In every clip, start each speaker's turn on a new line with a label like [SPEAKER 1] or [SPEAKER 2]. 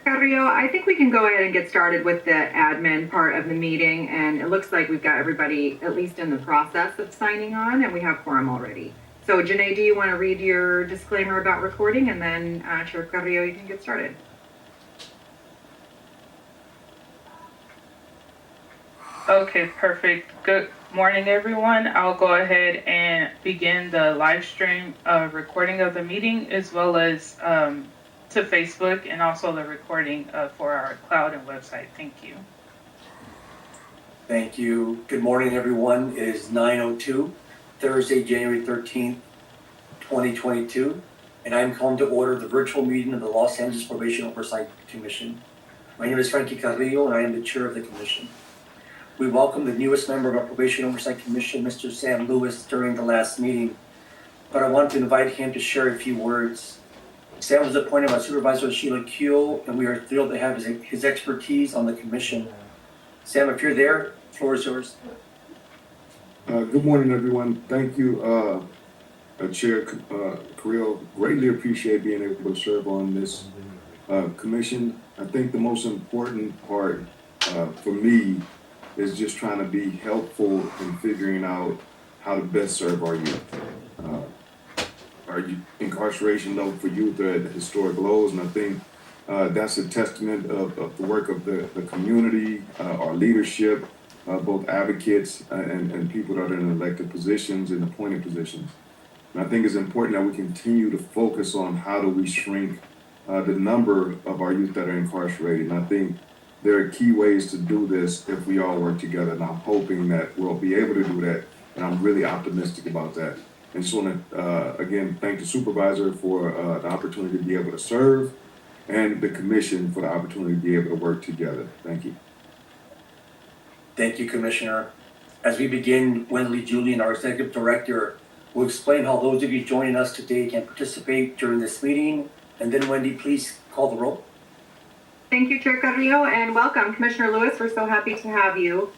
[SPEAKER 1] Carrillo, I think we can go ahead and get started with the admin part of the meeting, and it looks like we've got everybody at least in the process of signing on, and we have quorum already. So, Janae, do you want to read your disclaimer about recording, and then Chair Carrillo, you can get started.
[SPEAKER 2] Okay, perfect. Good morning, everyone. I'll go ahead and begin the live stream recording of the meeting, as well as to Facebook, and also the recording for our cloud and website. Thank you.
[SPEAKER 3] Thank you. Good morning, everyone. It is 9:02, Thursday, January 13th, 2022, and I'm calling to order the virtual meeting of the Los Angeles Probation Oversight Commission. My name is Frankie Carrillo, and I am the chair of the commission. We welcome the newest member of our Probation Oversight Commission, Mr. Sam Lewis, during the last meeting, but I want to invite him to share a few words. Sam was appointed by Supervisor Sheila Kuehl, and we are thrilled to have his expertise on the commission. Sam, if you're there, the floor is yours.
[SPEAKER 4] Good morning, everyone. Thank you, Chair Carrillo. Greatly appreciate being able to serve on this commission. I think the most important part for me is just trying to be helpful in figuring out how to best serve our youth. Our incarceration level for youth are at historic lows, and I think that's a testament of the work of the community, our leadership, both advocates and people that are in elected positions and appointed positions. And I think it's important that we continue to focus on how do we shrink the number of our youth that are incarcerated. And I think there are key ways to do this if we all work together, and I'm hoping that we'll be able to do that, and I'm really optimistic about that. And just want to, again, thank the supervisor for the opportunity to be able to serve, and the commission for the opportunity to be able to work together. Thank you.
[SPEAKER 3] Thank you, Commissioner. As we begin, Wendy Julian, our Executive Director, will explain how those of you joining us today can participate during this meeting. And then, Wendy, please call the roll.
[SPEAKER 1] Thank you, Chair Carrillo, and welcome, Commissioner Lewis. We're so happy to have you.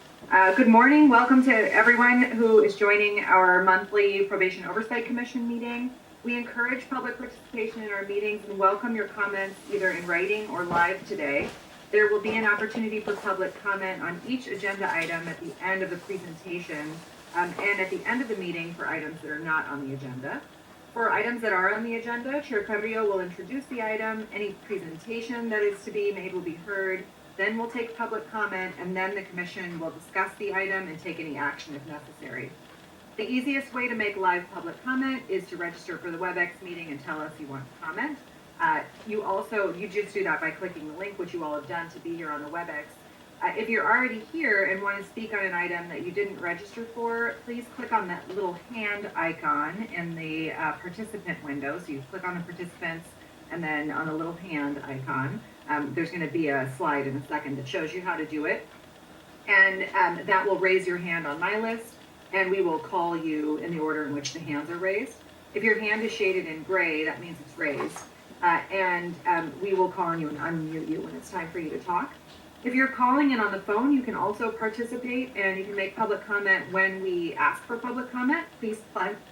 [SPEAKER 1] Good morning. Welcome to everyone who is joining our monthly Probation Oversight Commission meeting. We encourage public participation in our meetings and welcome your comments either in writing or live today. There will be an opportunity for public comment on each agenda item at the end of the presentation and at the end of the meeting for items that are not on the agenda. For items that are on the agenda, Chair Carrillo will introduce the item. Any presentation that is to be made will be heard. Then we'll take public comment, and then the commission will discuss the item and take any action if necessary. The easiest way to make live public comment is to register for the WebEx meeting and tell us you want to comment. You just do that by clicking the link, which you all have done to be here on the WebEx. If you're already here and want to speak on an item that you didn't register for, please click on that little hand icon in the participant window. So you click on the participants and then on the little hand icon. There's going to be a slide in a second that shows you how to do it. And that will raise your hand on my list, and we will call you in the order in which the hands are raised. If your hand is shaded in gray, that means it's raised. We will call on you and unmute you when it's time for you to talk. If you're calling in on the phone, you can also participate, and you can make public comment when we ask for public comment. Please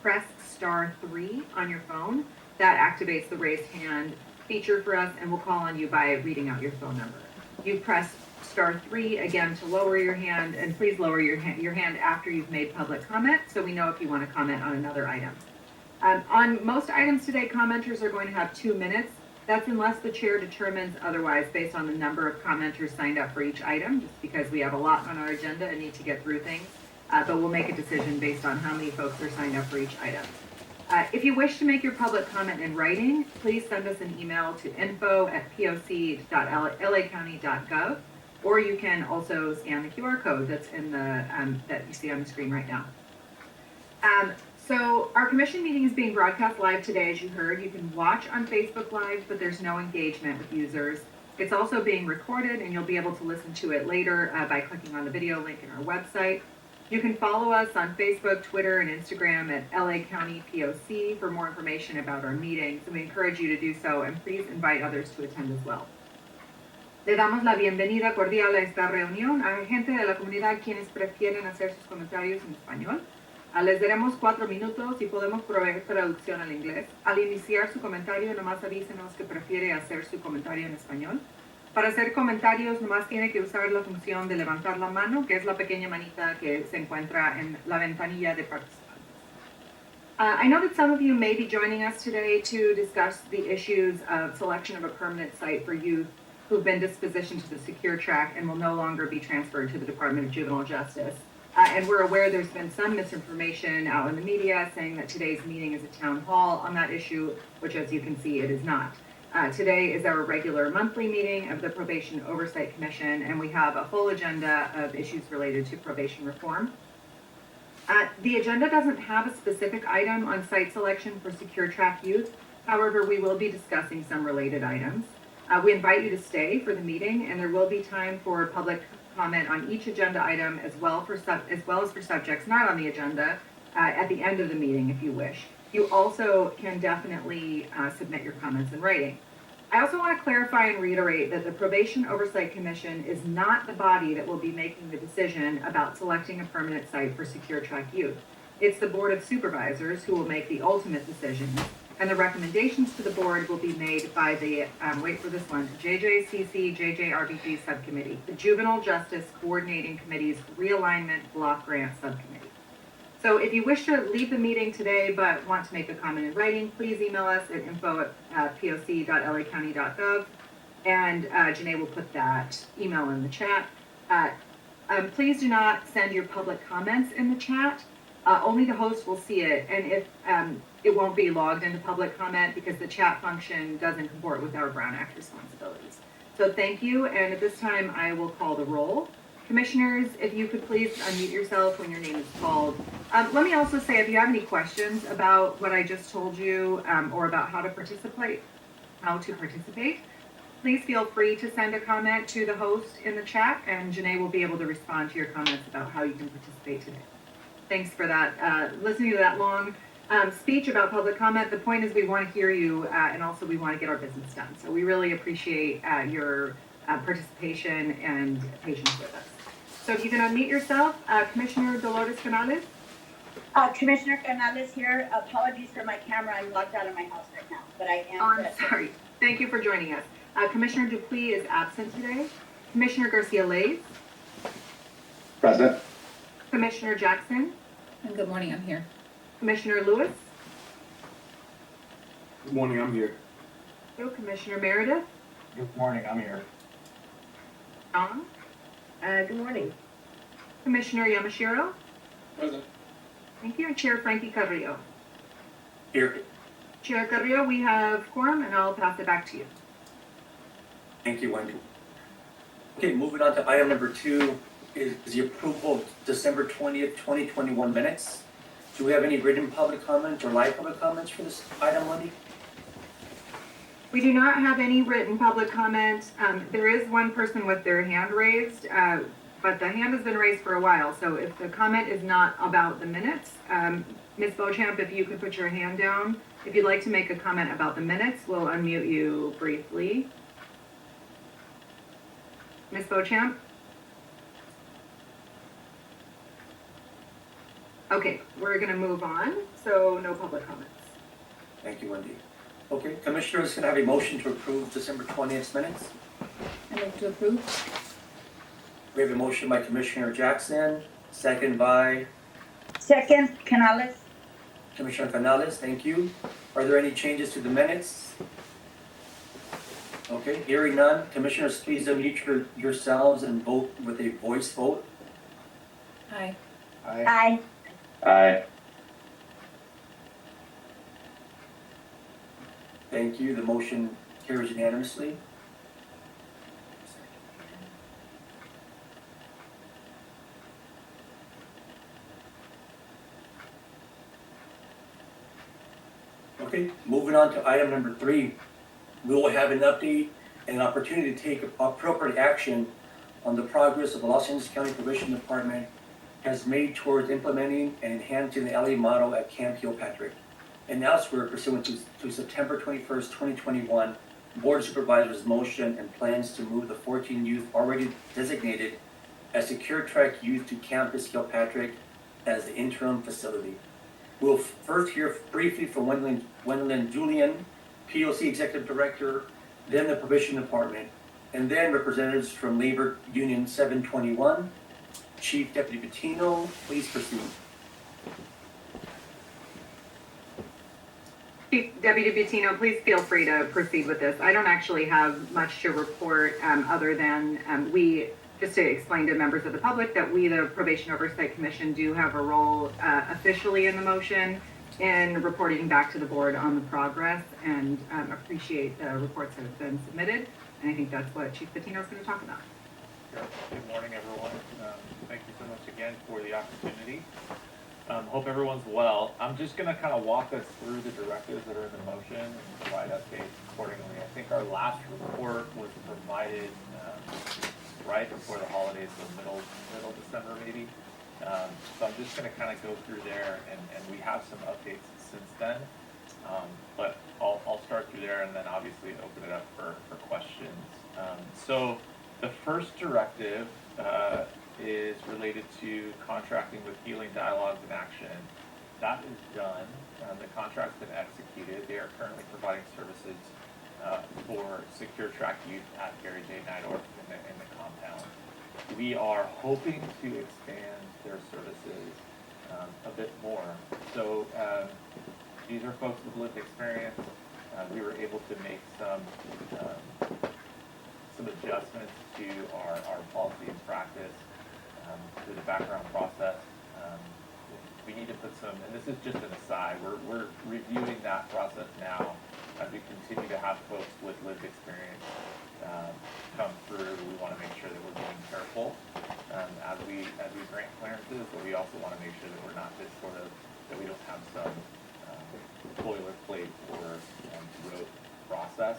[SPEAKER 1] press *3 on your phone. That activates the raised hand feature for us, and we'll call on you by reading out your phone number. You press *3 again to lower your hand, and please lower your hand after you've made public comment so we know if you want to comment on another item. On most items today, commenters are going to have 2 minutes. That's unless the chair determines otherwise based on the number of commenters signed up for each item, just because we have a lot on our agenda and need to get through things. But we'll make a decision based on how many folks are signed up for each item. If you wish to make your public comment in writing, please send us an email to info@poc.lacounty.gov, or you can also scan the QR code that's in the that you see on the screen right now. So our commission meeting is being broadcast live today, as you heard. You can watch on Facebook Live, but there's no engagement with users. It's also being recorded, and you'll be able to listen to it later by clicking on the video link in our website. You can follow us on Facebook, Twitter, and Instagram at LA County POC for more information about our meetings, and we encourage you to do so, and please invite others to attend as well. Le damos la bienvenida cordial a esta reunión a gente de la comunidad quienes prefieren hacer sus comentarios en español. Les daremos 4 minutos y podemos proveer traducción al inglés. Al iniciar su comentario, nomás avísenos que prefiere hacer su comentario en español. Para hacer comentarios, nomás tiene que usar la función de levantar la mano, que es la pequeña manita que se encuentra en la ventanilla de participantes. I know that some of you may be joining us today to discuss the issues of selection of a permanent site for youth who've been dispositioned to the secure track and will no longer be transferred to the Department of Juvenile Justice. And we're aware there's been some misinformation out in the media saying that today's meeting is a town hall on that issue, which, as you can see, it is not. Today is our regular monthly meeting of the Probation Oversight Commission, and we have a full agenda of issues related to probation reform. The agenda doesn't have a specific item on site selection for secure track youth. However, we will be discussing some related items. We invite you to stay for the meeting, and there will be time for public comment on each agenda item as well as for subjects not on the agenda at the end of the meeting if you wish. You also can definitely submit your comments in writing. I also want to clarify and reiterate that the Probation Oversight Commission is not the body that will be making the decision about selecting a permanent site for secure track youth. It's the Board of Supervisors who will make the ultimate decisions, and the recommendations to the board will be made by the, wait for this one, JJCC JJRBG Subcommittee, the Juvenile Justice Coordinating Committee's Realignment Block Grant Subcommittee. So if you wish to leave the meeting today but want to make a comment in writing, please email us at info@poc.lacounty.gov, and Janae will put that email in the chat. Please do not send your public comments in the chat. Only the host will see it, and if it won't be logged into public comment because the chat function doesn't comport with our Brown Act responsibilities. So thank you, and at this time I will call the roll. Commissioners, if you could please unmute yourself when your name is called. Let me also say, if you have any questions about what I just told you or about how to participate, please feel free to send a comment to the host in the chat, and Janae will be able to respond to your comments about how you can participate today. Thanks for that. Listening to that long speech about public comment, the point is we want to hear you and also we want to get our business done. So we really appreciate your participation and patience with us. So if you can unmute yourself, Commissioner Dolores Canales.
[SPEAKER 5] Commissioner Canales here. Apologies for my camera. I'm locked out of my house right now, but I am.
[SPEAKER 1] Oh, I'm sorry. Thank you for joining us. Commissioner Dupuy is absent today. Commissioner Garcia-Lays.
[SPEAKER 6] Present.
[SPEAKER 1] Commissioner Jackson.
[SPEAKER 7] And good morning, I'm here.
[SPEAKER 1] Commissioner Lewis.
[SPEAKER 4] Good morning, I'm here.
[SPEAKER 1] Commissioner Meredith.
[SPEAKER 6] Good morning, I'm here.
[SPEAKER 1] John.
[SPEAKER 5] Good morning.
[SPEAKER 1] Commissioner Yamashiro.
[SPEAKER 6] Present.
[SPEAKER 1] Thank you. And Chair Frankie Carrillo.
[SPEAKER 3] Here.
[SPEAKER 1] Chair Carrillo, we have quorum, and I'll pass it back to you.
[SPEAKER 3] Thank you, Wendy. Okay, moving on to item number 2 is the approval of December 20th, 2021 minutes. Do we have any written public comments or live public comments for this item, Wendy?
[SPEAKER 1] We do not have any written public comment. There is one person with their hand raised, but the hand has been raised for a while. So if the comment is not about the minutes, Ms. Beauchamp, if you could put your hand down. If you'd like to make a comment about the minutes, we'll unmute you briefly. Ms. Beauchamp? Okay, we're gonna move on, so no public comments.
[SPEAKER 3] Thank you, Wendy. Okay, Commissioners, can I have a motion to approve December 20th minutes?
[SPEAKER 7] I move to approve.
[SPEAKER 3] We have a motion by Commissioner Jackson, second by
[SPEAKER 5] Second, Canales.
[SPEAKER 3] Commissioner Canales. Thank you. Are there any changes to the minutes? Okay, hearing none. Commissioners, please unmute yourselves and vote with a voice vote.
[SPEAKER 7] Aye.
[SPEAKER 5] Aye.
[SPEAKER 6] Aye.
[SPEAKER 3] Thank you. The motion carries unanimously. Okay, moving on to item number 3. We will have an update and an opportunity to take appropriate action on the progress of the Los Angeles County Probation Department has made towards implementing and enhancing the LA model at Camp Kilpatrick. And elsewhere pursuant to September 21st, 2021, Board of Supervisors motion and plans to move the 14 youth already designated as secure track youth to Campus Kilpatrick as the interim facility. We'll first hear briefly from Gwendolyn Julian, POC Executive Director, then the Probation Department, And then representatives from Labor Union 721. Chief Deputy Patino, please proceed.
[SPEAKER 1] Chief Deputy Bettino, please feel free to proceed with this. I don't actually have much to report other than just to explain to members of the public that we, the Probation Oversight Commission, do have a role officially in the motion in reporting back to the board on the progress, and appreciate the reports that have been submitted. And I think that's what Chief Bettino is going to talk about.
[SPEAKER 8] Sure. Good morning, everyone. Thank you so much again for the opportunity. Hope everyone's well. I'm just going to kind of walk us through the directives that are in the motion and provide updates accordingly. I think our last report was provided right before the holidays, so middle December maybe. So I'm just going to kind of go through there, and we have some updates since then. But I'll start through there and then obviously open it up for questions. So the first directive is related to contracting with Healing Dialogues in Action. That is done. The contract's been executed. They are currently providing services for secure track youth at Gary J. Nidorf in the compound. We are hoping to expand their services a bit more. So these are folks with lived experience. We were able to make some adjustments to our policy and practice through the background process. We need to put some, and this is just an aside, we're reviewing that process now as we continue to have folks with lived experience come through. We want to make sure that we're being careful as we grant clearances, but we also want to make sure that we're not just that we don't have some boilerplate or rote process.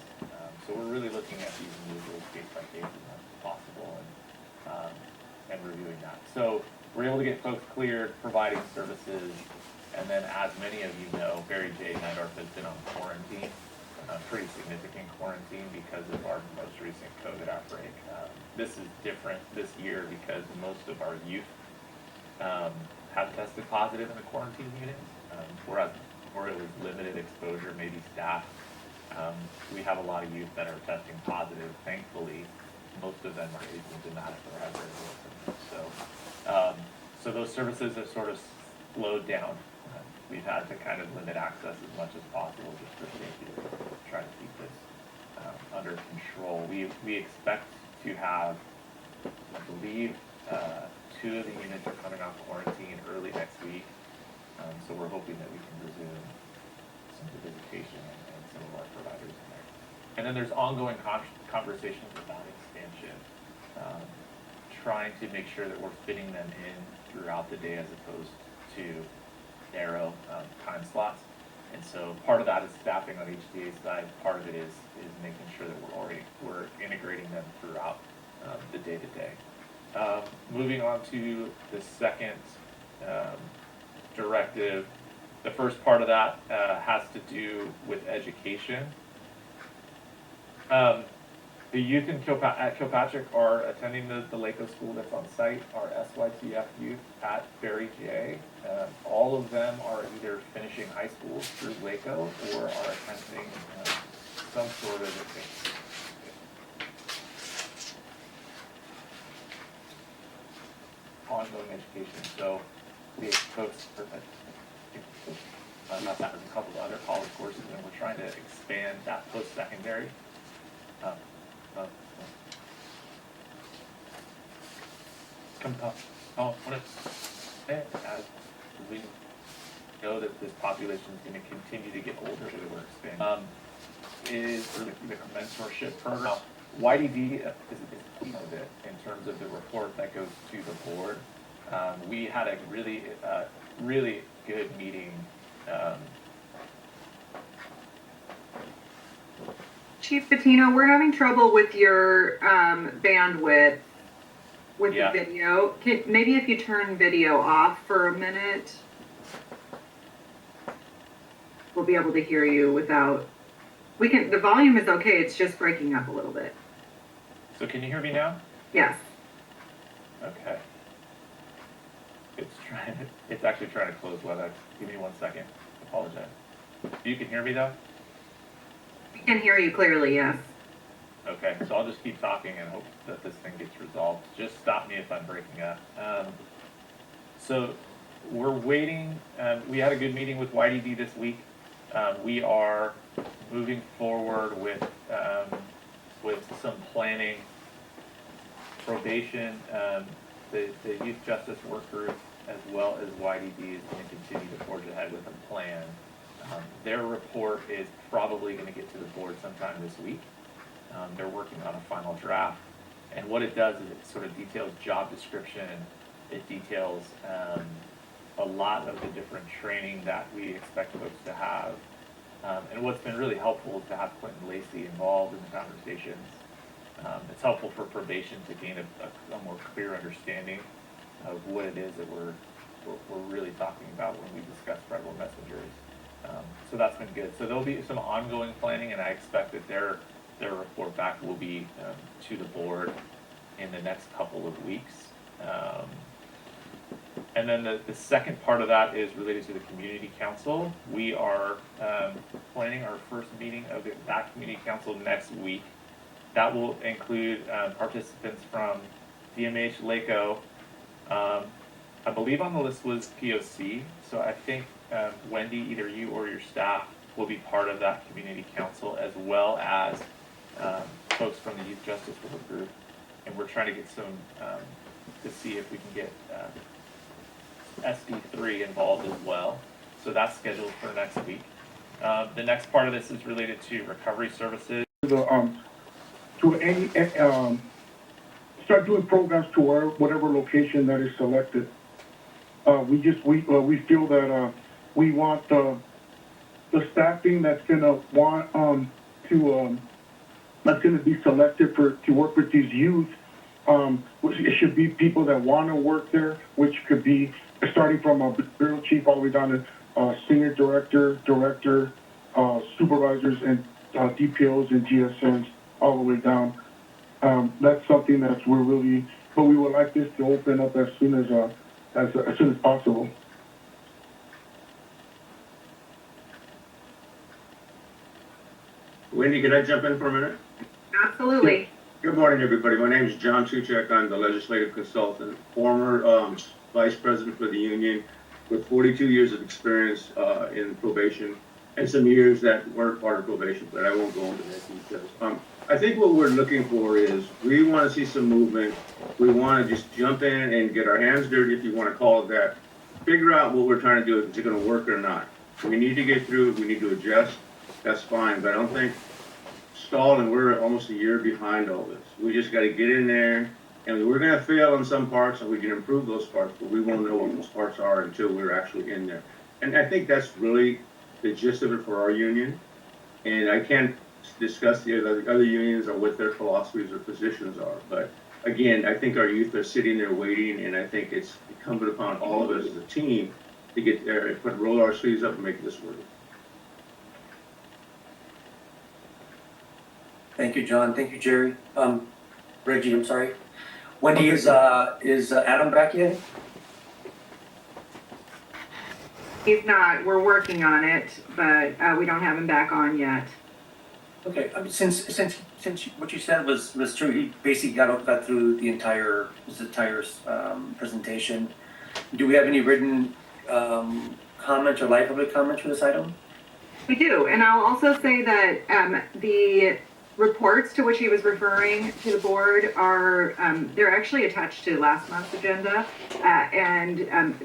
[SPEAKER 8] So we're really looking at these individuals case by case as much as possible and reviewing that. So we're able to get folks cleared, providing services, and then as many of you know, Barry J. Nidorf has been on quarantine, pretty significant quarantine because of our most recent COVID outbreak. This is different this year because most of our youth have tested positive in the quarantine units, whereas before it was limited exposure, maybe staff. We have a lot of youth that are testing positive, thankfully. Most of them are asymptomatic or have very little symptoms. So those services have sort of slowed down. We've had to kind of limit access as much as possible just for safety to try to keep this under control. We expect to have, I believe, 2 of the units are coming off quarantine early next week. So we're hoping that we can resume some of the visitation and some of our providers in there. And then there's ongoing conversations about expansion, trying to make sure that we're fitting them in throughout the day as opposed to narrow time slots. And so part of that is staffing on HDA's side. Part of it is making sure that we're integrating them throughout the day-to-day. Moving on to the second directive. The first part of that has to do with education. The youth at Kilpatrick are attending the LACO school that's on site, our SYTF youth at Barry J. All of them are either finishing high school through LACO or are attending some sort of ongoing education. So we have folks not that, there's a couple of other college courses, and we're trying to expand that post-secondary. As we know that this population is going to continue to get older, so we're expanding. Is the mentorship program. YDD is a piece of it in terms of the report that goes to the board. We had a really good meeting.
[SPEAKER 1] Chief Bettino, we're having trouble with your bandwidth with the video. Maybe if you turn video off for a minute, we'll be able to hear you without. The volume is okay. It's just breaking up a little bit.
[SPEAKER 8] So can you hear me now?
[SPEAKER 1] Yes.
[SPEAKER 8] Okay. It's actually trying to close WebEx. Give me 1 second. Apologize. You can hear me though?
[SPEAKER 1] We can hear you clearly, yes.
[SPEAKER 8] Okay, so I'll just keep talking and hope that this thing gets resolved. Just stop me if I'm breaking up. So we're waiting, we had a good meeting with YDD this week. We are moving forward with some planning. Probation, the Youth Justice Work Group, as well as YDD is going to continue to forge ahead with a plan. Their report is probably going to get to the board sometime this week. They're working on a final draft. And what it does is it sort of details job description. It details a lot of the different training that we expect folks to have. And what's been really helpful is to have Quentin Lacey involved in the conversations. It's helpful for probation to gain a more clear understanding of what it is that we're really talking about when we discuss federal messengers. So that's been good. So there'll be some ongoing planning, and I expect that their report back will be to the board in the next couple of weeks. And then the second part of that is related to the community council. We are planning our first meeting of that community council next week. That will include participants from DMH, LACO. I believe on the list was POC, so I think Wendy, either you or your staff will be part of that community council, as well as folks from the Youth Justice Work Group. And we're trying to get some, to see if we can get SD3 involved as well. So that's scheduled for next week. The next part of this is related to recovery services.
[SPEAKER 9] Start doing programs to whatever location that is selected. We feel that we want the staffing that's gonna want that's gonna be selected to work with these youth. It should be people that want to work there, which could be starting from a bureau chief all the way down to senior director, supervisors, and DPOs and GSNs all the way down. That's something that but we would like this to open up as soon as possible.
[SPEAKER 10] Wendy, can I jump in for a minute?
[SPEAKER 1] Absolutely.
[SPEAKER 10] Good morning, everybody. My name is John Tuchek. I'm the legislative consultant, former vice president for the union, with 42 years of experience in probation, and some years that weren't part of probation, but I won't go into that details. I think what we're looking for is we want to see some movement. We want to just jump in and get our hands dirty, if you want to call it that. Figure out what we're trying to do, if it's going to work or not. We need to get through it. We need to adjust. That's fine, but I don't think stalling. We're almost a year behind all this. We just got to get in there, and we're going to fail on some parts, and we can improve those parts, but we won't know what those parts are until we're actually in there. And I think that's really the gist of it for our union. And I can't discuss the other unions or what their philosophies or positions are, but again, I think our youth are sitting there waiting, and I think it's incumbent upon all of us as a team to get there and roll our sleeves up and make this work.
[SPEAKER 3] Thank you, John. Thank you, Jerry. Reggie, I'm sorry. Wendy, is Adam back yet?
[SPEAKER 1] He's not. We're working on it, but we don't have him back on yet.
[SPEAKER 3] Okay. I mean, since what you said was true, he basically got through the entire presentation. Do we have any written comments or live public comments for this item?
[SPEAKER 1] We do, and I'll also say that the reports to which he was referring to the board are, they're actually attached to last month's agenda. And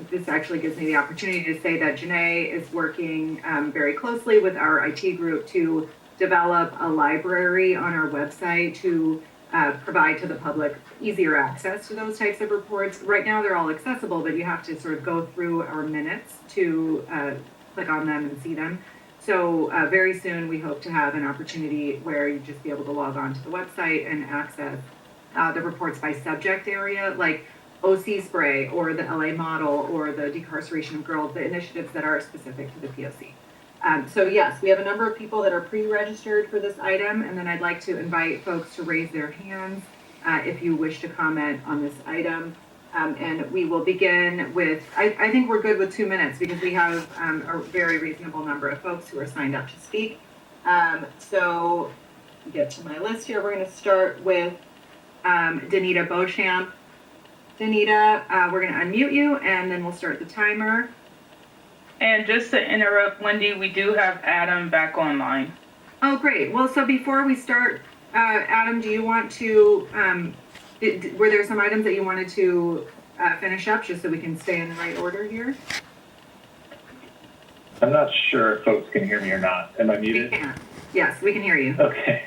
[SPEAKER 1] this actually gives me the opportunity to say that Janae is working very closely with our IT group to develop a library on our website to provide to the public easier access to those types of reports. Right now they're all accessible, but you have to sort of go through our minutes to click on them and see them. So very soon we hope to have an opportunity where you just be able to log on to the website and access the reports by subject area, like OC spray or the LA model or the decarceration of girls, the initiatives that are specific to the POC. So yes, we have a number of people that are pre-registered for this item, and then I'd like to invite folks to raise their hands if you wish to comment on this item. And we will begin with, I think we're good with 2 minutes because we have a very reasonable number of folks who are signed up to speak. So get to my list here. We're going to start with Danita Beauchamp. Danita, we're going to unmute you and then we'll start the timer.
[SPEAKER 2] And just to interrupt, Wendy, we do have Adam back online.
[SPEAKER 1] Oh, great. Well, so before we start, Adam, do you want to, were there some items that you wanted to finish up just so we can stay in the right order here?
[SPEAKER 6] I'm not sure if folks can hear me or not. Am I
[SPEAKER 1] We
[SPEAKER 6] muted?
[SPEAKER 1] can. Yes, we can hear you.
[SPEAKER 6] Okay.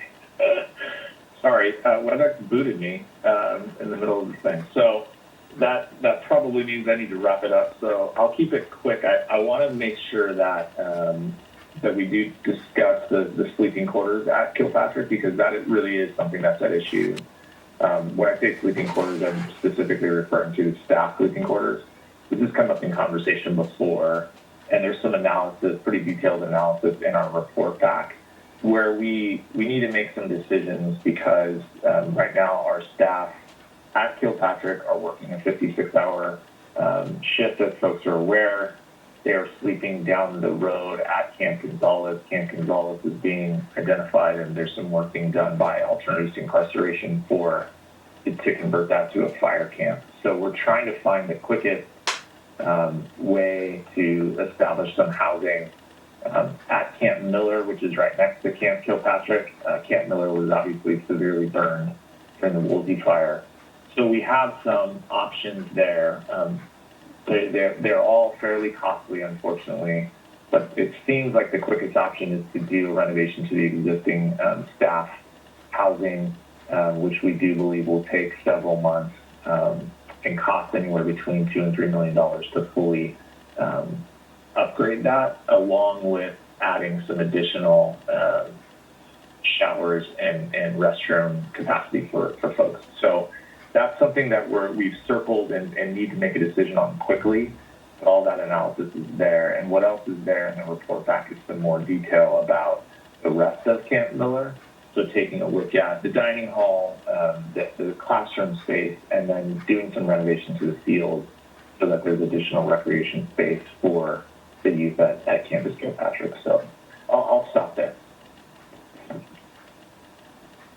[SPEAKER 6] Sorry, WebEx booted me in the middle of the thing. So that probably means I need to wrap it up. So I'll keep it quick. I want to make sure that that we do discuss the sleeping quarters at Kilpatrick, because that really is something that's at issue. When I say sleeping quarters, I'm specifically referring to staff sleeping quarters. This has come up in conversation before, and there's some analysis, pretty detailed analysis in our report back, where we need to make some decisions because right now our staff at Kilpatrick are working a 56-hour shift, as folks are aware. They are sleeping down the road at Camp Gonzales. Camp Gonzales is being identified, and there's some work being done by alternatives to incarceration to convert that to a fire camp. So we're trying to find the quickest way to establish some housing at Camp Miller, which is right next to Camp Kilpatrick. Camp Miller was obviously severely burned during the Woolsey fire. So we have some options there. They're all fairly costly, unfortunately, but it seems like the quickest option is to do a renovation to the existing staff housing, which we do believe will take several months and cost anywhere between $2 and $3 million to fully upgrade that, along with adding some additional showers and restroom capacity for folks. So that's something that we've circled and need to make a decision on quickly. But all that analysis is there. And what else is there in the report back is some more detail about the rest of Camp Miller. So taking a look at the dining hall, the classroom space, and then doing some renovation to the field so that there's additional recreation space for the youth at Campus Kilpatrick. So I'll stop there.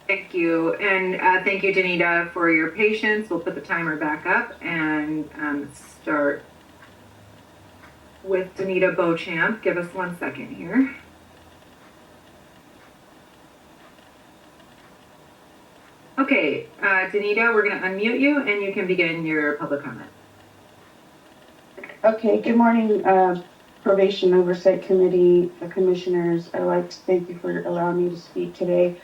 [SPEAKER 1] Thank you. And thank you, Danita, for your patience. We'll put the timer back up and start with Danita Beauchamp. Give us 1 second here. Okay, Danita, we're going to unmute you and you can begin your public comment.
[SPEAKER 11] Okay, good morning, Probation Oversight Committee, the commissioners. I'd like to thank you for allowing me to speak today.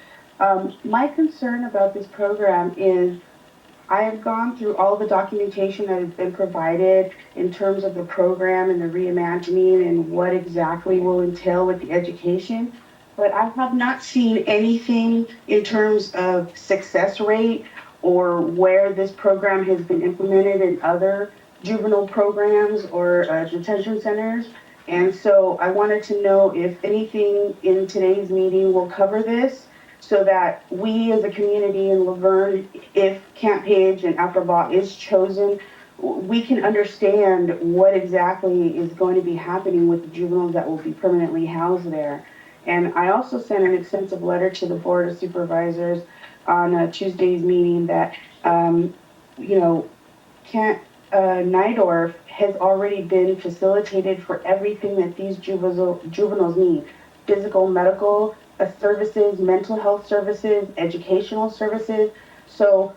[SPEAKER 11] My concern about this program is I have gone through all the documentation that has been provided in terms of the program and the reimagining and what exactly will entail with the education, but I have not seen anything in terms of success rate or where this program has been implemented in other juvenile programs or detention centers. And so I wanted to know if anything in today's meeting will cover this, so that we as a community in Laverne, if Camp Page and Afrobot is chosen, we can understand what exactly is going to be happening with the juveniles that will be permanently housed there. And I also sent an extensive letter to the Board of Supervisors on Tuesday's meeting that, Camp Nydorf has already been facilitated for everything that these juveniles need: physical, medical services, mental health services, educational services. So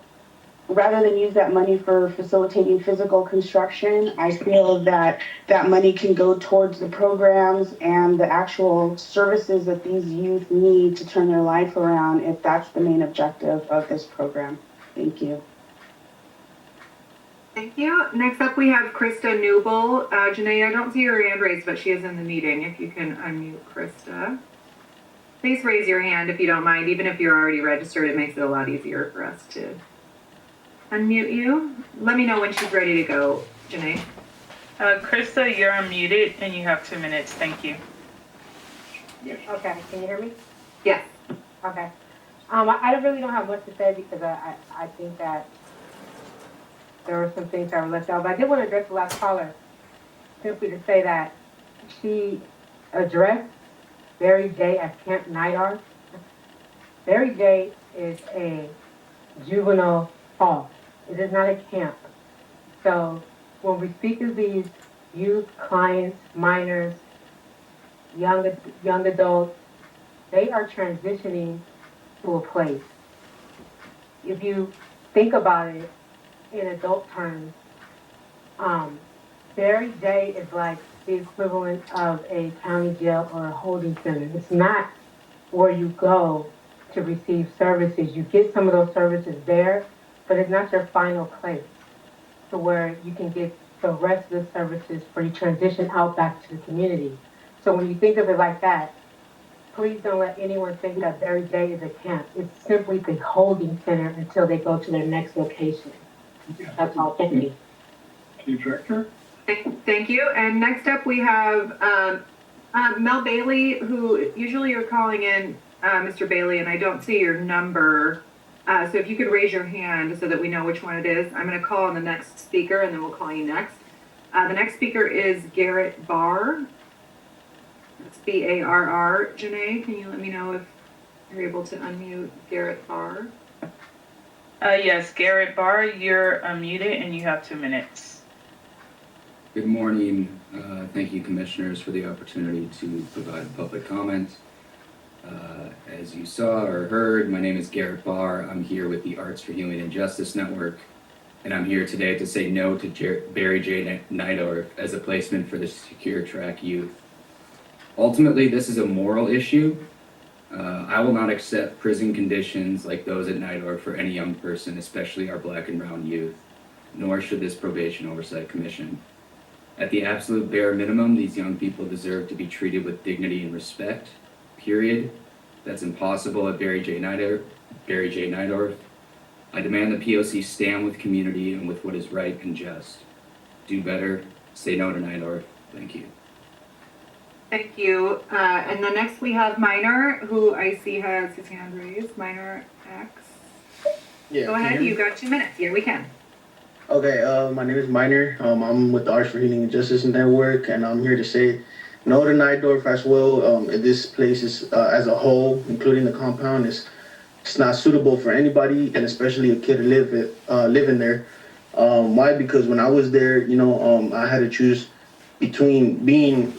[SPEAKER 11] rather than use that money for facilitating physical construction, I feel that that money can go towards the programs and the actual services that these youth need to turn their life around, if that's the main objective of this program. Thank you.
[SPEAKER 1] Thank you. Next up, we have Krista Newble. Janae, I don't see her hand raised, but she is in the meeting. If you can unmute Krista. Please raise your hand if you don't mind. Even if you're already registered, it makes it a lot easier for us to unmute you. Let me know when she's ready to go, Janae.
[SPEAKER 2] Krista, you're unmuted and you have 2 minutes. Thank you.
[SPEAKER 12] Okay, can you hear me?
[SPEAKER 1] Yes.
[SPEAKER 12] Okay. I really don't have much to say because I think that there were some things that were left out. But I did want to address the last caller, simply to say that she addressed Barry J. at Camp Nydorf. Berry J is a juvenile hall. It is not a camp. So when we speak of these youth clients, minors, young adults, they are transitioning to a place. If you think about it in adult terms, Berry J is like the equivalent of a county jail or a holding center. It's not where you go to receive services. You get some of those services there, but it's not your final place to where you can get the rest of the services for you transition out back to the community. So when you think of it like that, please don't let anyone think that Berry J is a camp. It's simply the holding center until they go to their next location. That's all. Thank you.
[SPEAKER 9] Chief Director?
[SPEAKER 1] Thank you. And next up, we have Mel Bailey, who usually you're calling in, Mr. Bailey, and I don't see your number. So if you could raise your hand so that we know which one it is. I'm going to call on the next speaker, and then we'll call you next. The next speaker is Garrett Barr. It's B-A-R-R. Janae, can you let me know if you're able to unmute Garrett Barr?
[SPEAKER 2] Yes, Garrett Barr, you're unmuted and you have 2 minutes.
[SPEAKER 13] Good morning. Thank you, commissioners, for the opportunity to provide public comment. As you saw or heard, my name is Garrett Barr. I'm here with the Arts for Healing and Justice Network, and I'm here today to say no to Berry J. Nidorf as a placement for the Secure Track youth. Ultimately, this is a moral issue. I will not accept prison conditions like those at Nidorf for any young person, especially our Black and brown youth, nor should this Probation Oversight Commission. At the absolute bare minimum, these young people deserve to be treated with dignity and respect, period. That's impossible at Berry J. Nidorf. I demand the POC stand with community and with what is right and just. Do better, say no to Nidorf. Thank you.
[SPEAKER 1] Thank you. And the next we have Minor, who I see has his hand raised. Minor X.
[SPEAKER 14] Yeah,
[SPEAKER 1] go ahead, you got 2 minutes. Yeah, we can.
[SPEAKER 14] Okay, my name is Minor. I'm with the Arts for Healing and Justice Network, and I'm here to say no to Nidorf as well. This place is, as a whole, including the compound, it's not suitable for anybody, and especially a kid living there. Why? Because when I was there, I had to choose between being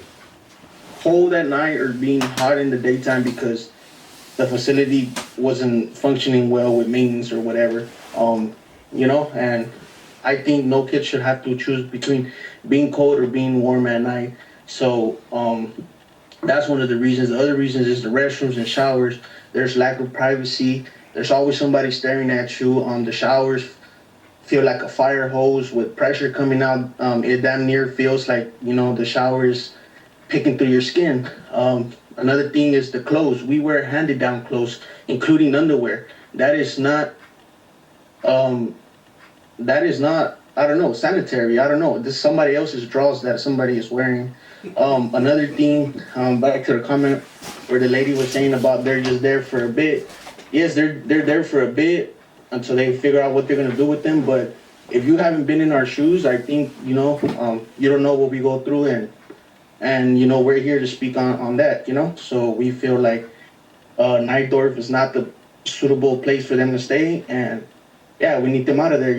[SPEAKER 14] cold at night or being hot in the daytime because the facility wasn't functioning well with maintenance or whatever. And I think no kid should have to choose between being cold or being warm at night. So that's one of the reasons. The other reasons is the restrooms and showers. There's lack of privacy. There's always somebody staring at you. The showers feel like a fire hose with pressure coming out. It damn near feels like, the shower is picking through your skin. Another thing is the clothes. We wear handed-down clothes, including underwear. That is not, I don't know, sanitary. I don't know. This is somebody else's drawers that somebody is wearing. Another thing, back to the comment where the lady was saying about they're just there for a bit. Yes, they're there for a bit until they figure out what they're gonna do with them. But if you haven't been in our shoes, I think, you don't know what we go through, and we're here to speak on that, So we feel like Nidorf is not the suitable place for them to stay, and yeah, we need them out of there,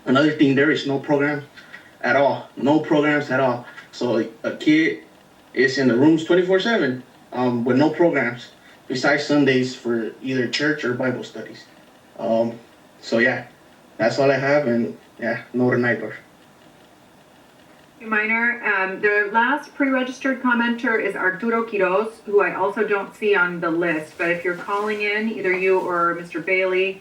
[SPEAKER 14] Another thing, there is no program at all. No programs at all. So a kid is in the rooms 24/7 with no programs besides Sundays for either church or Bible studies. So yeah, that's all I have, and yeah, no to Nidorf.
[SPEAKER 1] Minor. The last pre-registered commenter is Arturo Quiroz, who I also don't see on the list, but if you're calling in, either you or Mr. Bailey,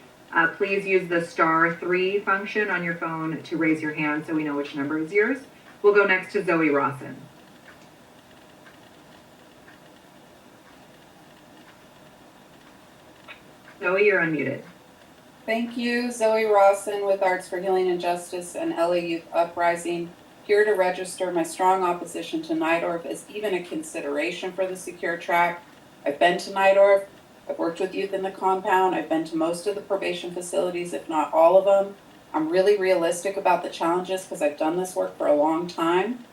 [SPEAKER 1] please use the *3 function on your phone to raise your hand so we know which number is yours. We'll go next to Zoe Rawson. Zoe, you're unmuted.
[SPEAKER 15] Thank you, Zoe Rawson with Arts for Healing and Justice and LA Youth Uprising. Here to register my strong opposition to Nidorf as even a consideration for the secure track. I've been to Nidorf. I've worked with youth in the compound. I've been to most of the probation facilities, if not all of them. I'm really realistic about the challenges because I've done this work for a long time.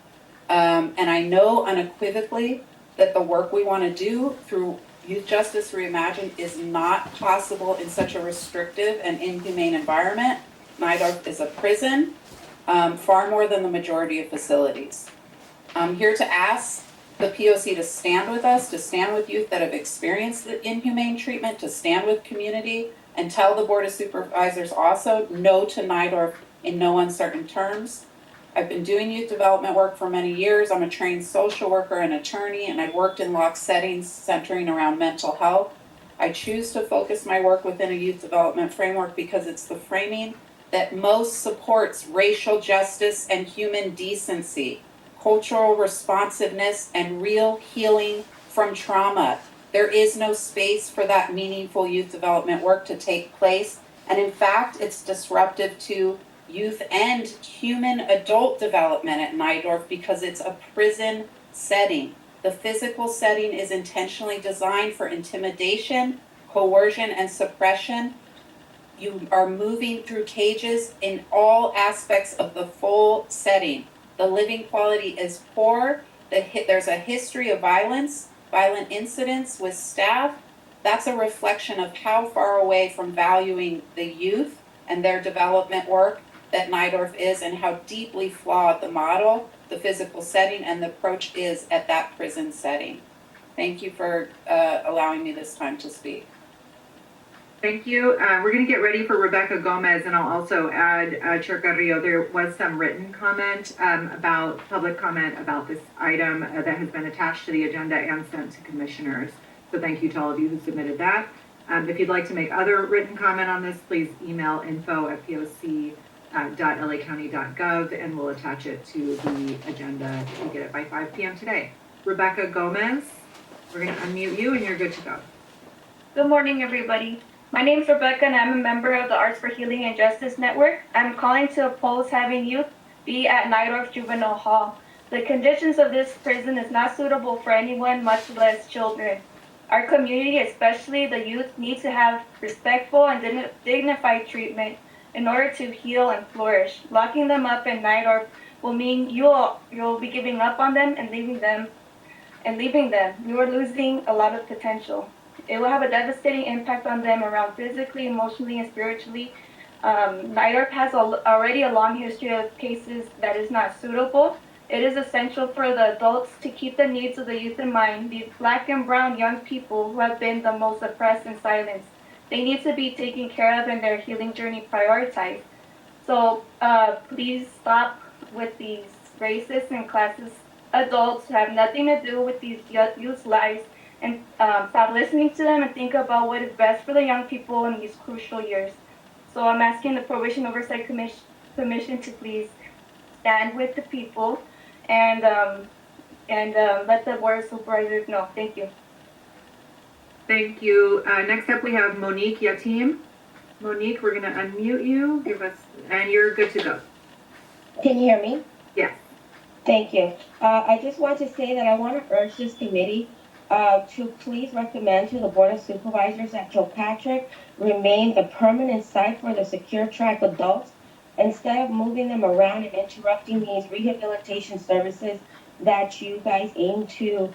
[SPEAKER 15] And I know unequivocally that the work we want to do through Youth Justice Reimagined is not possible in such a restrictive and inhumane environment. Najdorf is a prison, far more than the majority of facilities. I'm here to ask the POC to stand with us, to stand with youth that have experienced the inhumane treatment, to stand with community, and tell the Board of Supervisors also no to Najdorf in no uncertain terms. I've been doing youth development work for many years. I'm a trained social worker and attorney, and I've worked in locked settings centering around mental health. I choose to focus my work within a youth development framework because it's the framing that most supports racial justice and human decency, cultural responsiveness, and real healing from trauma. There is no space for that meaningful youth development work to take place. And in fact, it's disruptive to youth and human adult development at Najdorf because it's a prison setting. The physical setting is intentionally designed for intimidation, coercion, and suppression. You are moving through cages in all aspects of the full setting. The living quality is poor. There's a history of violent incidents with staff. That's a reflection of how far away from valuing the youth and their development work that Najdorf is, and how deeply flawed the model, the physical setting, and the approach is at that prison setting. Thank you for allowing me this time to speak.
[SPEAKER 1] Thank you. We're going to get ready for Rebecca Gomez, and I'll also add, Chair Carrillo, there was some written comment public comment about this item that has been attached to the agenda and sent to commissioners. So thank you to all of you who submitted that. If you'd like to make other written comment on this, please email info@poc.lacounty.gov, and we'll attach it to the agenda if we get it by 5 p.m. today. Rebecca Gomez, we're going to unmute you, and you're good to go.
[SPEAKER 16] Good morning, everybody. My name is Rebecca, and I'm a member of the Arts for Healing and Justice Network. I'm calling to oppose having youth be at Najdorf Juvenile Hall. The conditions of this prison is not suitable for anyone, much less children. Our community, especially the youth, needs to have respectful and dignified treatment in order to heal and flourish. Locking them up in Najdorf will mean you'll be giving up on them and leaving them. You are losing a lot of potential. It will have a devastating impact on them around physically, emotionally, and spiritually. Najdorf has already a long history of cases that is not suitable. It is essential for the adults to keep the needs of the youth in mind. These Black and brown young people who have been the most oppressed and silenced, they need to be taken care of and their healing journey prioritized. So please stop with these racist and classist adults who have nothing to do with these youth's lives, and stop listening to them and think about what is best for the young people in these crucial years. So I'm asking the Probation Oversight Commission to please stand with the people and let the Board of Supervisors know. Thank you.
[SPEAKER 1] Thank you. Next up, we have Monique Yatim. Monique, we're going to unmute you. And you're good to go.
[SPEAKER 17] Can you hear me?
[SPEAKER 1] Yes.
[SPEAKER 17] Thank you. I just want to say that I want to urge this committee to please recommend to the Board of Supervisors that Kilpatrick remain the permanent site for the secure track adults instead of moving them around and interrupting these rehabilitation services that you guys aim to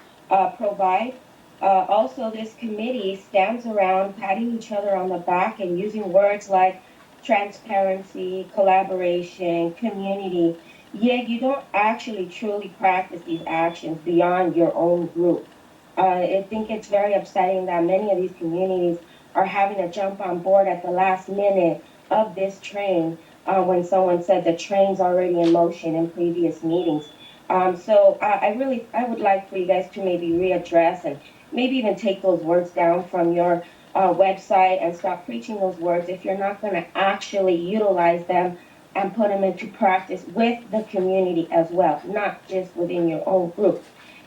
[SPEAKER 17] provide. Also, this committee stands around patting each other on the back and using words like transparency, collaboration, community, yet you don't actually truly practice these actions beyond your own group. I think it's very upsetting that many of these communities are having to jump on board at the last minute of this train when someone said the train's already in motion in previous meetings. So I would like for you guys to maybe readdress and maybe even take those words down from your website and stop preaching those words if you're not going to actually utilize them and put them into practice with the community as well, not just within your own group.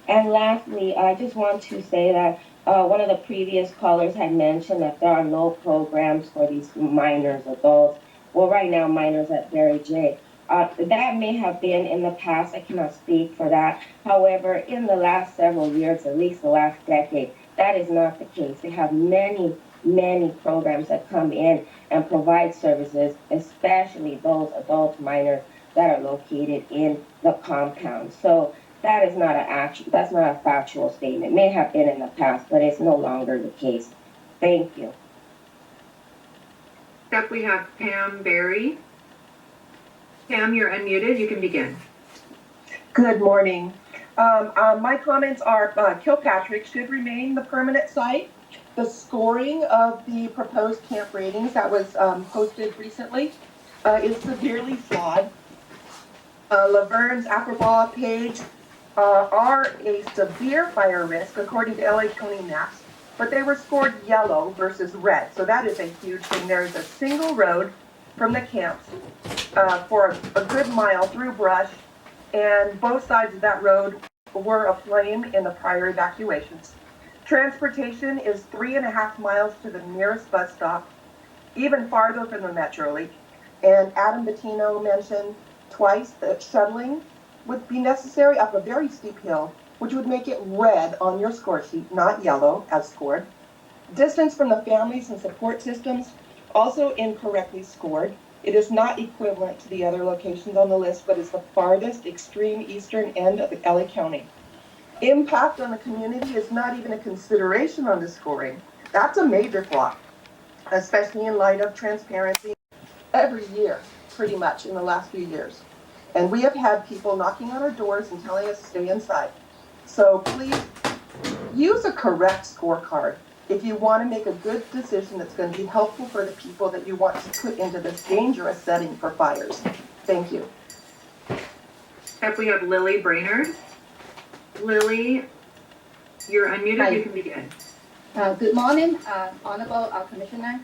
[SPEAKER 17] And lastly, I just want to say that one of the previous callers had mentioned that there are no programs for these minors, adults. Well, right now, minors at Barry J. That may have been in the past. I cannot speak for that. However, in the last several years, at least the last decade, that is not the case. They have many, many programs that come in and provide services, especially those adult minors that are located in the compound. So that is not that's not a factual statement. It may have been in the past, but it's no longer the case. Thank you.
[SPEAKER 1] Next up, we have Pam Berry. Pam, you're unmuted. You can begin.
[SPEAKER 18] Good morning. My comments are Kilpatrick should remain the permanent site. The scoring of the proposed camp ratings that was posted recently is severely flawed. Laverne's Acrobat page are a severe fire risk according to LA County maps, but they were scored yellow versus red. So that is a huge thing. There is a single road from the camps for a good mile through brush, and both sides of that road were aflame in the prior evacuations. Transportation is 3.5 miles to the nearest bus stop, even farther from the Metro League. And Adam Bettino mentioned twice that shuttling would be necessary up a very steep hill, which would make it red on your score sheet, not yellow as scored. Distance from the families and support systems also incorrectly scored. It is not equivalent to the other locations on the list, but is the farthest extreme eastern end of the LA County. Impact on the community is not even a consideration on the scoring. That's a major flaw, especially in light of transparency every year, pretty much in the last few years. And we have had people knocking on our doors and telling us to stay inside. So please use a correct scorecard if you want to make a good decision that's going to be helpful for the people that you want to put into this dangerous setting for fires. Thank you.
[SPEAKER 1] Up, we have Lily Brainerd. Lily, you're unmuted.
[SPEAKER 7] Hi.
[SPEAKER 1] You can begin.
[SPEAKER 7] Good morning, Honorable Commissioner.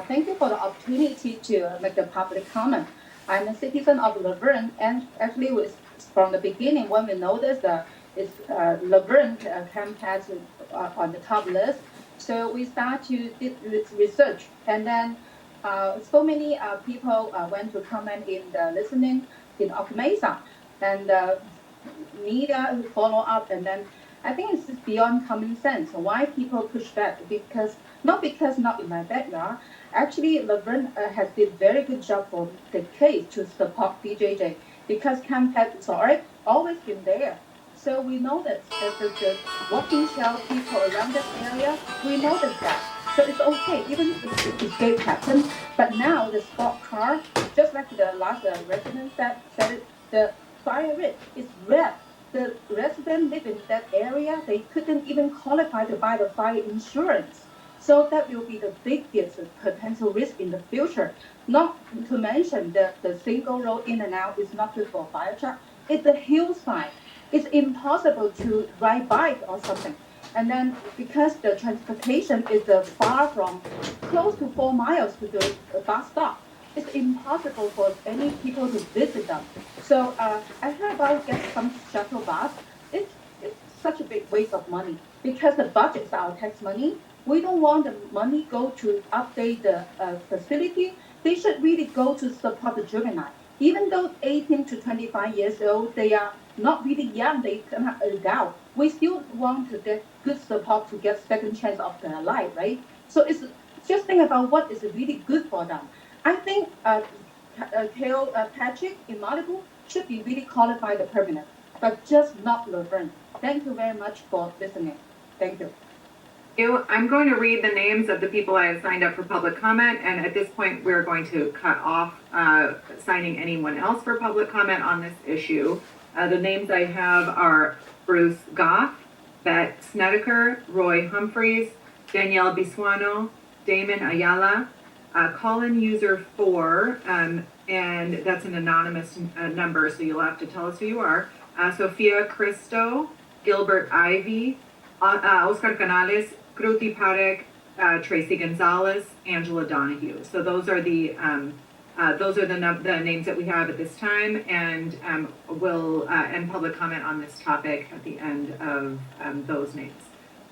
[SPEAKER 7] Thank you for the opportunity to make the public comment. I'm a citizen of Laverne, and actually from the beginning when we noticed Laverne camp has on the top list, so we start to do research, and then so many people went to comment in the listening in Okmesa, and media follow up, and then I think it's beyond common sense. Why people push back? Because not in my backyard. Actually, Laverne has did very good job for the case to support BJJ because camp has always been there. So we know that the walking trail people around this area, we noticed that. So it's okay, even if it escape happens. But now the sport car, just like the last resident said it, the fire rate is red. The residents live in that area, they couldn't even qualify to buy the fire insurance. So that will be the biggest potential risk in the future. Not to mention that the single road in and out is not good for a fire truck. It's a hillside. It's impossible to ride bike or something. And then because the transportation is far from close to 4 miles to the bus stop, it's impossible for any people to visit them. So I heard about get some shuttle bus. It's such a big waste of money because the budget is our tax money. We don't want the money go to update the facility. They should really go to support the juvenile. Even though 18 to 25 years old, they are not really young, they cannot adult. We still want to get good support to get second chance of their life, right? So it's just think about what is really good for them. I think Patrick in Malibu should be really qualified the permanent, but just not Laverne. Thank you very much for listening. Thank you.
[SPEAKER 1] I'm going to read the names of the people I have signed up for public comment, and at this point, we're going to cut off signing anyone else for public comment on this issue. The names I have are Bruce Goff, Bette Snedeker, Roy Humphreys, Danielle Bisuano, Damon Ayala, Colin user 4, and that's an anonymous number, so you'll have to tell us who you are. Sofia Cristo, Gilbert Ivy, Oscar Canales, Kruti Parek, Tracy Gonzalez, Angela Donahue. So those are the names that we have at this time, and we'll end public comment on this topic at the end of those names.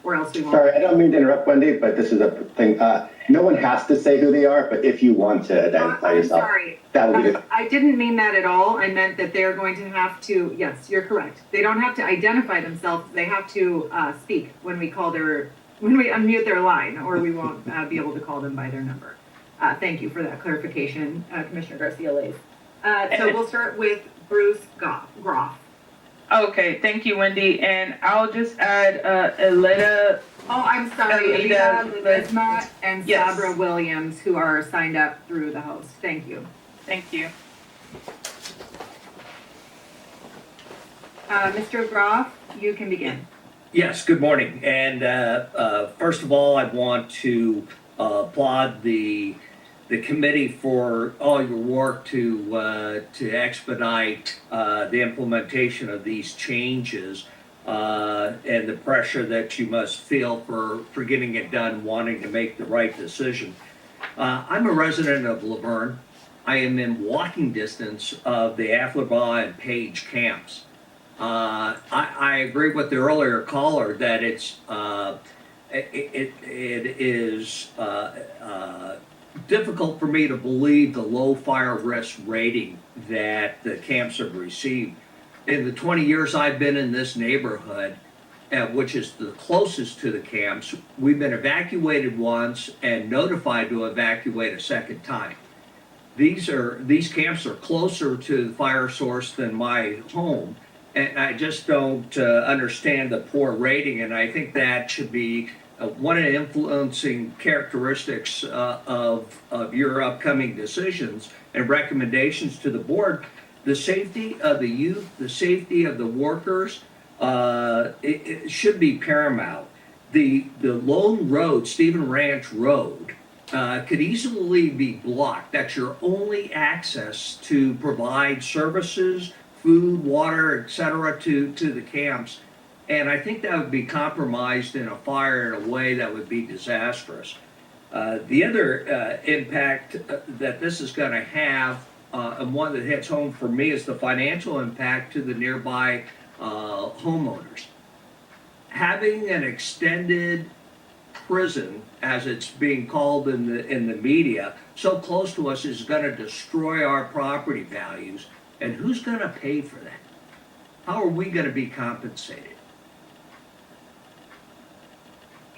[SPEAKER 1] Or else we won't.
[SPEAKER 19] Sorry, I don't mean to interrupt, Wendy, but this is a thing. No one has to say who they are, but if you want to identify yourself,
[SPEAKER 1] sorry.
[SPEAKER 19] that would be good.
[SPEAKER 1] I didn't mean that at all. I meant that they're going to have to, yes, you're correct. They don't have to identify themselves. They have to speak when we unmute their line, or we won't be able to call them by their number. Thank you for that clarification, Commissioner Garcia-Lays. So we'll start with Bruce Groff.
[SPEAKER 2] Okay, thank you, Wendy. And I'll just add Elida.
[SPEAKER 1] Oh, I'm sorry,
[SPEAKER 2] Alida
[SPEAKER 1] Alida Ledesma and
[SPEAKER 2] Yes.
[SPEAKER 1] Sabra Williams, who are signed up through the host. Thank you.
[SPEAKER 2] Thank you.
[SPEAKER 1] Mr. Groff, you can begin.
[SPEAKER 3] Yes, good morning. And first of all, I want to applaud the committee for all your work to expedite the implementation of these changes and the pressure that you must feel for getting it done, wanting to make the right decision. I'm a resident of Laverne. I am in walking distance of the Afflebaugh and Page camps. I agree with the earlier caller that it is difficult for me to believe the low fire risk rating that the camps have received. In the 20 years I've been in this neighborhood, which is the closest to the camps, we've been evacuated once and notified to evacuate a second time. These camps are closer to the fire source than my home. And I just don't understand the poor rating, and I think that should be one of the influencing characteristics of your upcoming decisions and recommendations to the board. The safety of the youth, the safety of the workers, it should be paramount. The Lone Road, Stephen Ranch Road, could easily be blocked. That's your only access to provide services, food, water, etc. to the camps. And I think that would be compromised in a fire in a way that would be disastrous. The other impact that this is going to have, and one that hits home for me, is the financial impact to the nearby homeowners. Having an extended prison, as it's being called in the media, so close to us is going to destroy our property values. And who's going to pay for that? How are we going to be compensated?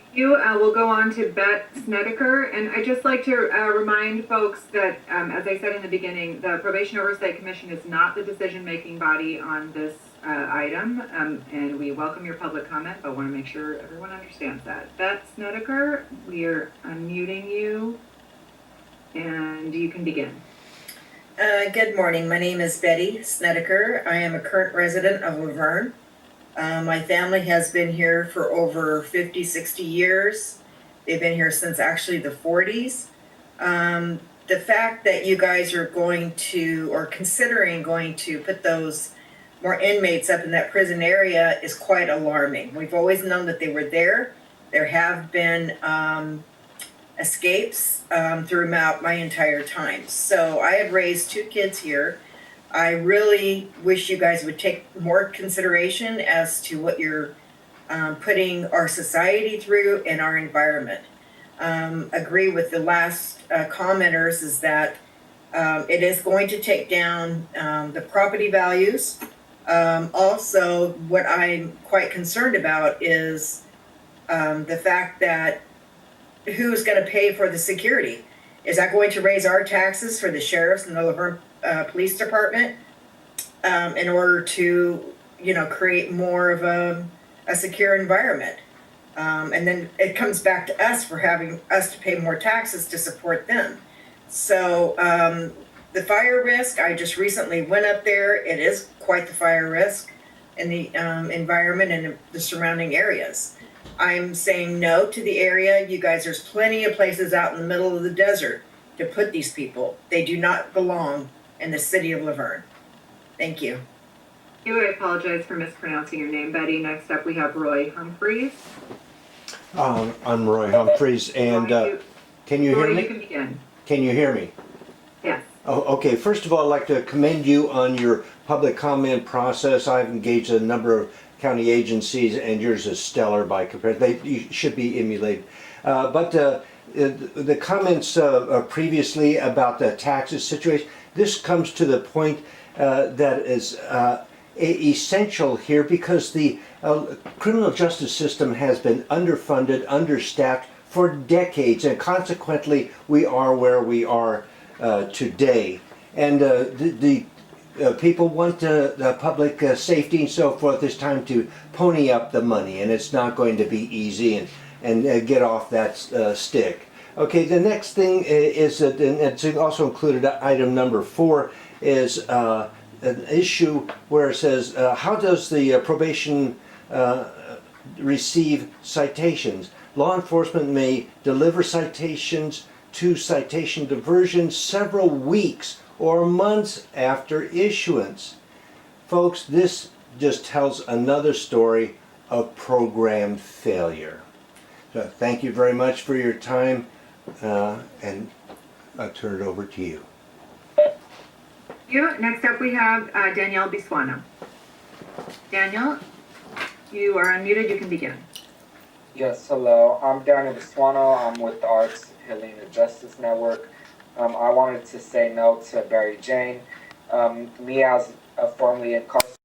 [SPEAKER 1] Thank you. We'll go on to Beth Snedeker. And I'd just like to remind folks that, as I said in the beginning, the Probation Oversight Commission is not the decision-making body on this item. And we welcome your public comment, but want to make sure everyone understands that. Beth Snedeker, we are unmuting you, and you can begin.
[SPEAKER 20] Good morning. My name is Betty Snedeker. I am a current resident of Laverne. My family has been here for over 50, 60 years. They've been here since actually the 40s. The fact that you guys are going to, or considering going to, put those more inmates up in that prison area is quite alarming. We've always known that they were there. There have been escapes throughout my entire time. So I have raised 2 kids here. I really wish you guys would take more consideration as to what you're putting our society through and our environment. Agree with the last commenters is that it is going to take down the property values. Also, what I'm quite concerned about is the fact that who's going to pay for the security? Is that going to raise our taxes for the sheriffs and the Laverne Police Department in order to, create more of a secure environment? And then it comes back to us for having us to pay more taxes to support them. So the fire risk, I just recently went up there. It is quite the fire risk in the environment and the surrounding areas. I'm saying no to the area. You guys, there's plenty of places out in the middle of the desert to put these people. They do not belong in the city of Laverne. Thank you.
[SPEAKER 1] I apologize for mispronouncing your name, Betty. Next up, we have Roy Humphreys.
[SPEAKER 21] I'm Roy Humphreys, and can you hear me?
[SPEAKER 1] You can begin.
[SPEAKER 21] Can you hear me?
[SPEAKER 1] Yes.
[SPEAKER 21] Oh, okay. First of all, I'd like to commend you on your public comment process. I've engaged a number of county agencies, and yours is stellar by comparison. You should be emulated. But the comments previously about the taxes situation, this comes to the point that is essential here, because the criminal justice system has been underfunded, understaffed for decades, and consequently we are where we are today. And the people want the public safety and so forth. It's time to pony up the money, and it's not going to be easy and get off that stick. Okay, the next thing is that, and it's also included item number 4, is an issue where it says, how does the probation receive citations? Law enforcement may deliver citations to citation diversion several weeks or months after issuance. Folks, this just tells another story of program failure. So thank you very much for your time, and I'll turn it over to you.
[SPEAKER 1] Thank you. Next up we have Danielle Biswano. Danielle, you are unmuted, you can begin.
[SPEAKER 4] Yes, hello. I'm Daniel Biswano. I'm with the Arts, Healing, and Justice Network. I wanted to say no to Barry Jane. Me as a formerly incarcerated